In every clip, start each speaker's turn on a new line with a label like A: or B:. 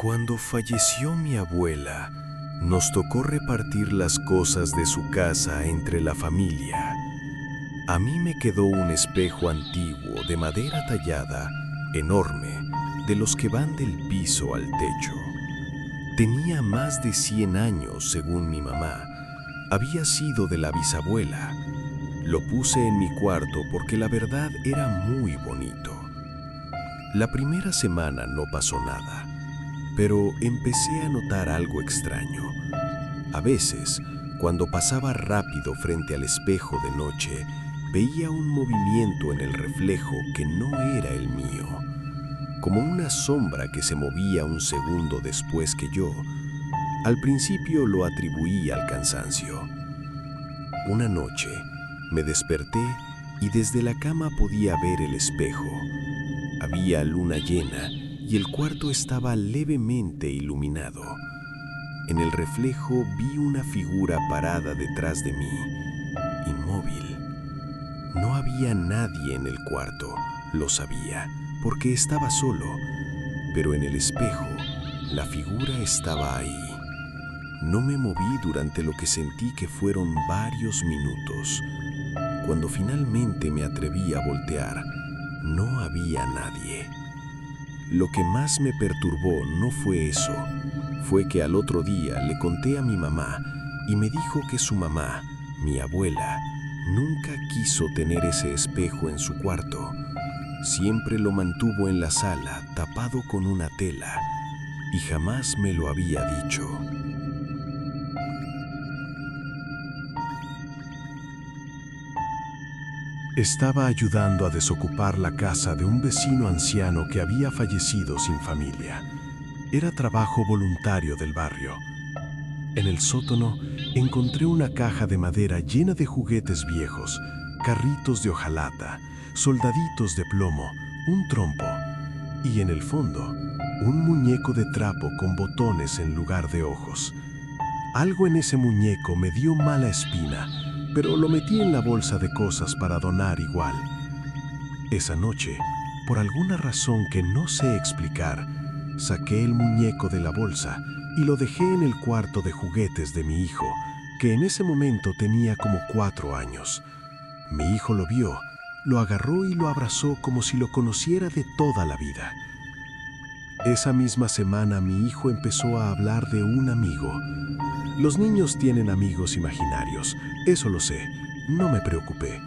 A: Cuando falleció mi abuela, nos tocó repartir las cosas de su casa entre la familia. A mí me quedó un espejo antiguo de madera tallada, enorme, de los que van del piso al techo. Tenía más de 100 años, según mi mamá. Había sido de la bisabuela. Lo puse en mi cuarto porque la verdad era muy bonito. La primera semana no pasó nada, pero empecé a notar algo extraño. A veces, cuando pasaba rápido frente al espejo de noche, veía un movimiento en el reflejo que no era el mío, como una sombra que se movía un segundo después que yo. Al principio lo atribuí al cansancio. Una noche me desperté y desde la cama podía ver el espejo. Había luna llena y el cuarto estaba levemente iluminado. En el reflejo vi una figura parada detrás de mí, inmóvil. No había nadie en el cuarto, lo sabía, porque estaba solo, pero en el espejo la figura estaba ahí. No me moví durante lo que sentí que fueron varios minutos. Cuando finalmente me atreví a voltear, no había nadie. Lo que más me perturbó no fue eso, fue que al otro día le conté a mi mamá y me dijo que su mamá, mi abuela, nunca quiso tener ese espejo en su cuarto. Siempre lo mantuvo en la sala, tapado con una tela, y jamás me lo había dicho.
B: Estaba ayudando a desocupar la casa de un vecino anciano que había fallecido sin familia. Era trabajo voluntario del barrio. En el sótano encontré una caja de madera llena de juguetes viejos, carritos de hojalata, soldaditos de plomo, un trompo y en el fondo un muñeco de trapo con botones en lugar de ojos. Algo en ese muñeco me dio mala espina, pero lo metí en la bolsa de cosas para donar igual. Esa noche, por alguna razón que no sé explicar, saqué el muñeco de la bolsa y lo dejé en el cuarto de juguetes de mi hijo, que en ese momento tenía como 4 años. Mi hijo lo vio, lo agarró y lo abrazó como si lo conociera de toda la vida. Esa misma semana mi hijo empezó a hablar de un amigo. Los niños tienen amigos imaginarios, eso lo sé, no me preocupé.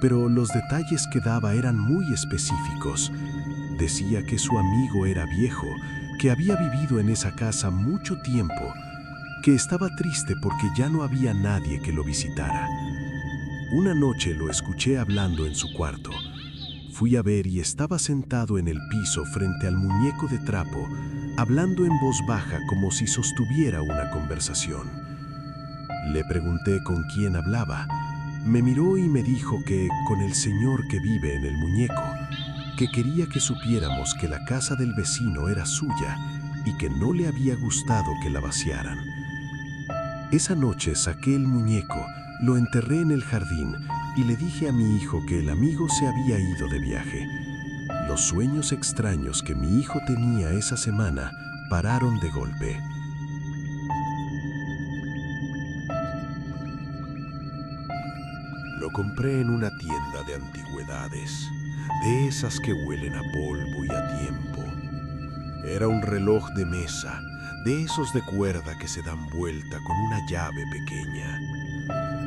B: Pero los detalles que daba eran muy específicos. Decía que su amigo era viejo, que había vivido en esa casa mucho tiempo, que estaba triste porque ya no había nadie que lo visitara. Una noche lo escuché hablando en su cuarto. Fui a ver y estaba sentado en el piso frente al muñeco de trapo, hablando en voz baja como si sostuviera una conversación. Le pregunté con quién hablaba. Me miró y me dijo que con el señor que vive en el muñeco, que quería que supiéramos que la casa del vecino era suya y que no le había gustado que la vaciaran. Esa noche saqué el muñeco, lo enterré en el jardín y le dije a mi hijo que el amigo se había ido de viaje. Los sueños extraños que mi hijo tenía esa semana pararon de golpe.
C: Lo compré en una tienda de antigüedades, de esas que huelen a polvo y a tiempo. Era un reloj de mesa, de esos de cuerda que se dan vuelta con una llave pequeña.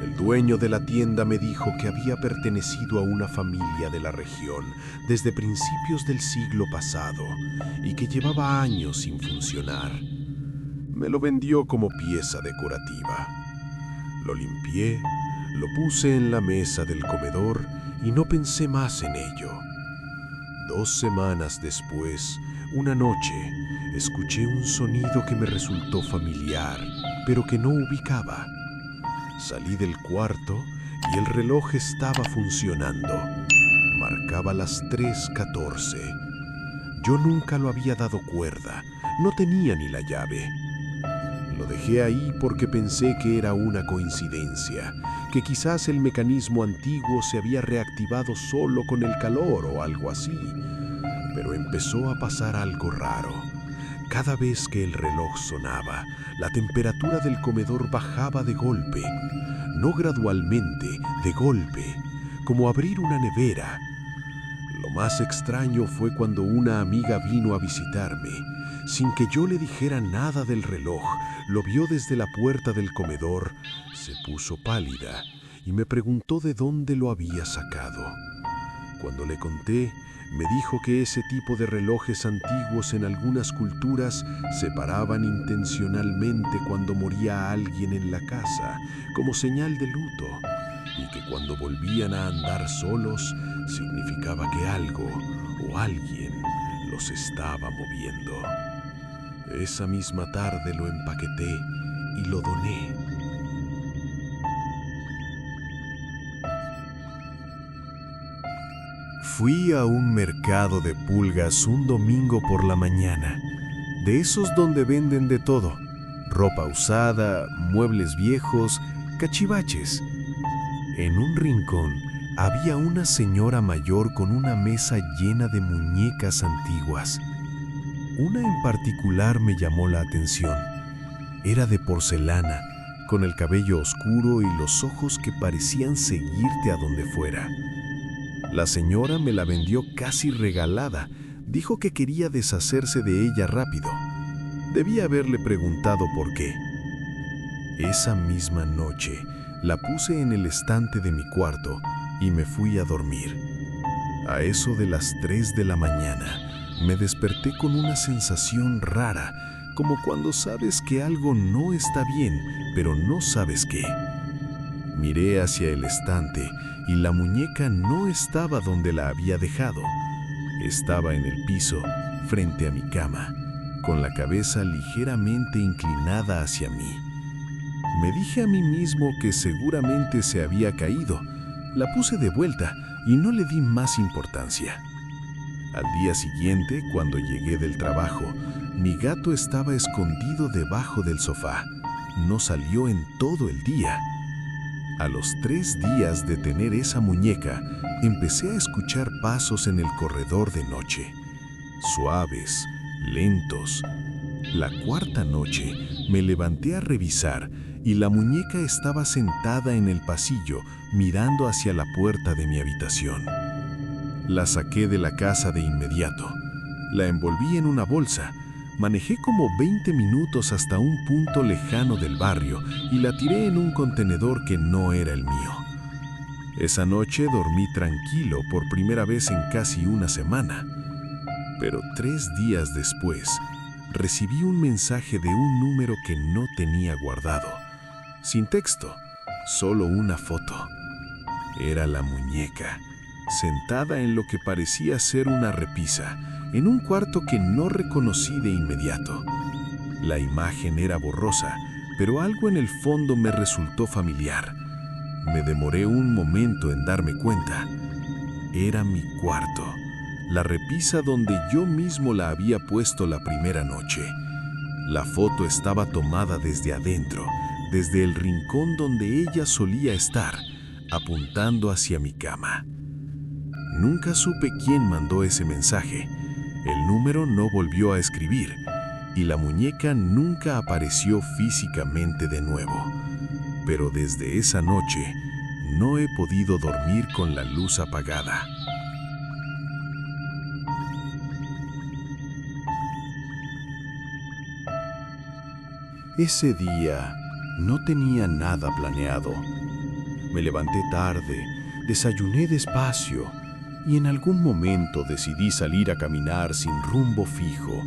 C: El dueño de la tienda me dijo que había pertenecido a una familia de la región desde principios del siglo pasado y que llevaba años sin funcionar. Me lo vendió como pieza decorativa. Lo limpié, lo puse en la mesa del comedor y no pensé más en ello. 2 semanas después, una noche, escuché un sonido que me resultó familiar, pero que no ubicaba. Salí del cuarto y el reloj estaba funcionando. Marcaba las 3:14. Yo nunca lo había dado cuerda, no tenía ni la llave. Lo dejé ahí porque pensé que era una coincidencia, que quizás el mecanismo antiguo se había reactivado solo con el calor o algo así. Pero empezó a pasar algo raro. Cada vez que el reloj sonaba, la temperatura del comedor bajaba de golpe, no gradualmente, de golpe, como abrir una nevera. Lo más extraño fue cuando una amiga vino a visitarme. Sin que yo le dijera nada del reloj, lo vio desde la puerta del comedor, se puso pálida y me preguntó de dónde lo había sacado. Cuando le conté, me dijo que ese tipo de relojes antiguos en algunas culturas se paraban intencionalmente cuando moría alguien en la casa, como señal de luto, y que cuando volvían a andar solos, significaba que algo o alguien los estaba moviendo. Esa misma tarde lo empaqueté y lo doné.
A: Fui a un mercado de pulgas un domingo por la mañana, de esos donde venden de todo: ropa usada, muebles viejos, cachivaches. En un rincón había una señora mayor con una mesa llena de muñecas antiguas. Una en particular me llamó la atención. Era de porcelana, con el cabello oscuro y los ojos que parecían seguirte a donde fuera. La señora me la vendió casi regalada. Dijo que quería deshacerse de ella rápido. Debí haberle preguntado por qué. Esa misma noche la puse en el estante de mi cuarto y me fui a dormir. A eso de las 3 de la mañana me desperté con una sensación rara, como cuando sabes que algo no está bien, pero no sabes qué. Miré hacia el estante y la muñeca no estaba donde la había dejado. Estaba en el piso, frente a mi cama, con la cabeza ligeramente inclinada hacia mí. Me dije a mí mismo que seguramente se había caído. La puse de vuelta y no le di más importancia. Al día siguiente, cuando llegué del trabajo, mi gato estaba escondido debajo del sofá. No salió en todo el día. A los 3 días de tener esa muñeca, empecé a escuchar pasos en el corredor de noche. Suaves, lentos. La 4ª noche me levanté a revisar y la muñeca estaba sentada en el pasillo mirando hacia la puerta de mi habitación. La saqué de la casa de inmediato. La envolví en una bolsa. Manejé como 20 minutos hasta un punto lejano del barrio y la tiré en un contenedor que no era el mío. Esa noche dormí tranquilo por primera vez en casi una semana. Pero 3 días después, recibí un mensaje de un número que no tenía guardado. Sin texto, solo una foto. Era la muñeca, sentada en lo que parecía ser una repisa, en un cuarto que no reconocí de inmediato. La imagen era borrosa, pero algo en el fondo me resultó familiar. Me demoré un momento en darme cuenta. Era mi cuarto, la repisa donde yo mismo la había puesto la primera noche. La foto estaba tomada desde adentro, desde el rincón donde ella solía estar, apuntando hacia mi cama. Nunca supe quién mandó ese mensaje. El número no volvió a escribir y la muñeca nunca apareció físicamente de nuevo. Pero desde esa noche no he podido dormir con la luz apagada. Ese día no tenía nada planeado. Me levanté tarde, desayuné despacio y en algún momento decidí salir a caminar sin rumbo fijo,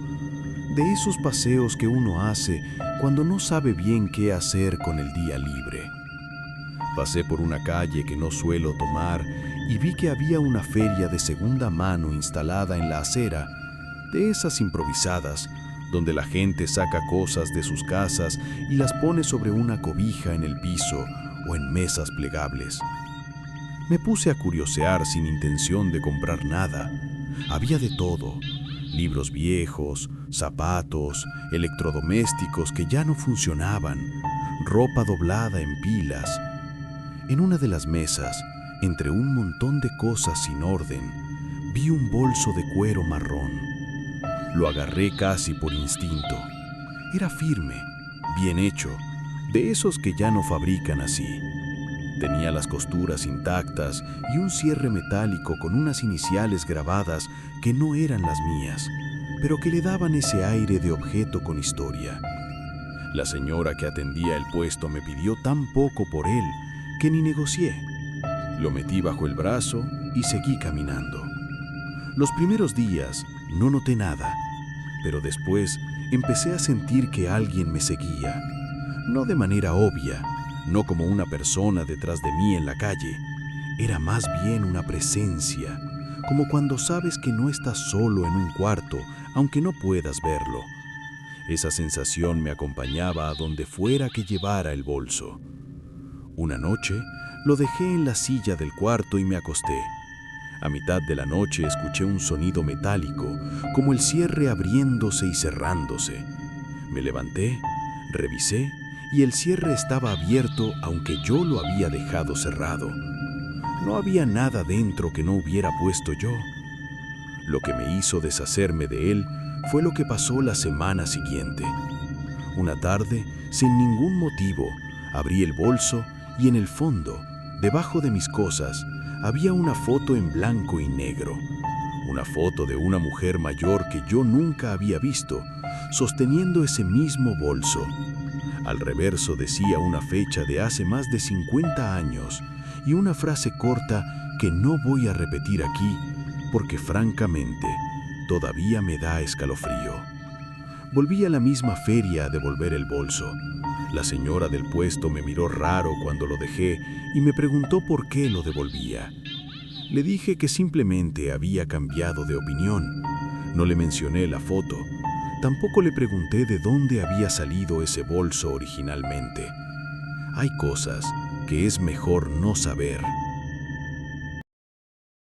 A: de esos paseos que uno hace cuando no sabe bien qué hacer con el día libre. Pasé por una calle que no suelo tomar y vi que había una feria de segunda mano instalada en la acera, de esas improvisadas, donde la gente saca cosas de sus casas y las pone sobre una cobija en el piso o en mesas plegables. Me puse a curiosear sin intención de comprar nada. Había de todo: libros viejos, zapatos, electrodomésticos que ya no funcionaban, ropa doblada en pilas. En una de las mesas, entre un montón de cosas sin orden, vi un bolso de cuero marrón. Lo agarré casi por instinto. Era firme, bien hecho, de esos que ya no fabrican así. Tenía las costuras intactas y un cierre metálico con unas iniciales grabadas que no eran las mías, pero que le daban ese aire de objeto con historia. La señora que atendía el puesto me pidió tan poco por él que ni negocié. Lo metí bajo el brazo y seguí caminando. Los primeros días no noté nada, pero después empecé a sentir que alguien me seguía, no de manera obvia, no como una persona detrás de mí en la calle. Era más bien una presencia, como cuando sabes que no estás solo en un cuarto, aunque no puedas verlo. Esa sensación me acompañaba a donde fuera que llevara el bolso. Una noche lo dejé en la silla del cuarto y me acosté. A mitad de la noche escuché un sonido metálico, como el cierre abriéndose y cerrándose. Me levanté, revisé, y el cierre estaba abierto aunque yo lo había dejado cerrado. No había nada dentro que no hubiera puesto yo. Lo que me hizo deshacerme de él fue lo que pasó la semana siguiente. Una tarde, sin ningún motivo, abrí el bolso y en el fondo, debajo de mis cosas, había una foto en blanco y negro. Una foto de una mujer mayor que yo nunca había visto, sosteniendo ese mismo bolso. Al reverso decía una fecha de hace más de 50 años y una frase corta que no voy a repetir aquí porque francamente todavía me da escalofrío. Volví a la misma feria a devolver el bolso. La señora del puesto me miró raro cuando lo dejé y me preguntó por qué lo devolvía. Le dije que simplemente había cambiado de opinión. No le mencioné la foto. Tampoco le pregunté de dónde había salido ese bolso originalmente. Hay cosas que es mejor no saber.